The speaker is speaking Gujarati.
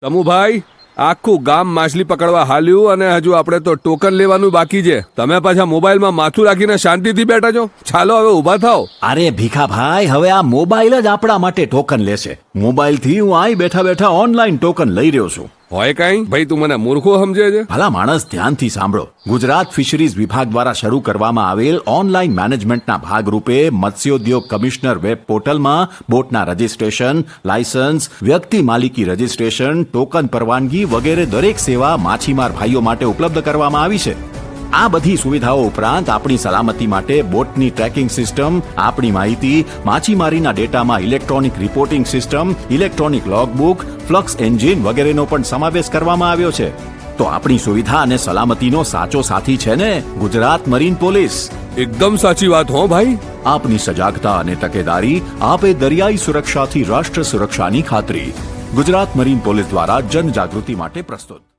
તમુભાઈ, આખું ગામ માછલી પકડવા હાલ્યું અને હજુ આપણે તો ટોકન લેવાનું બાકી છે. તમે પાછા મોબાઈલમાં માથું રાખીને શાંતિથી બેઠા છો. ચાલો હવે ઊભા થાઓ. અરે ભીખાભાઈ, હવે આ મોબાઈલ જ આપણા માટે ટોકન લેશે. મોબાઈલથી હું અહીં બેઠા બેઠા ઓનલાઈન ટોકન લઈ રહ્યો છું. હોય કાંઈ ભાઈ, તું મને મૂર્ખો સમજે છે? ભલા માણસ, ધ્યાનથી સાંભળો. ગુજરાત ફિશરીઝ વિભાગ દ્વારા શરૂ કરવામાં આવેલ ઓનલાઈન મેનેજમેન્ટના ભાગરૂપે મત્સ્યોદ્યોગ કમિશનર વેબ પોર્ટલમાં બોટના રજીસ્ટ્રેશન, લાયસન્સ, વ્યક્તિ માલિકી રજીસ્ટ્રેશન, ટોકન પરવાનગી વગેરે દરેક સેવા માછીમાર ભાઈઓ માટે ઉપલબ્ધ કરવામાં આવી છે. આ બધી સુવિધાઓ ઉપરાંત આપણી સલામતી માટે બોટની ટ્રેકિંગ સિસ્ટમ, આપણી માહિતી, માછીમારીના ડેટામાં electronic reporting system, electronic logbook, flux engine વગેરેનો પણ સમાવેશ કરવામાં આવ્યો છે. તો આપણી સુવિધા અને સલામતીનો સાચો સાથી છે ને ગુજરાત મરીન પોલીસ. એકદમ સાચી વાત હો ભાઈ. આપની સજાગતા અને તકેદારી આપે દરિયાઈ સુરક્ષાથી રાષ્ટ્ર સુરક્ષાની ખાતરી. ગુજરાત મરીન પોલીસ દ્વારા જનજાગૃતિ માટે પ્રસ્તુત.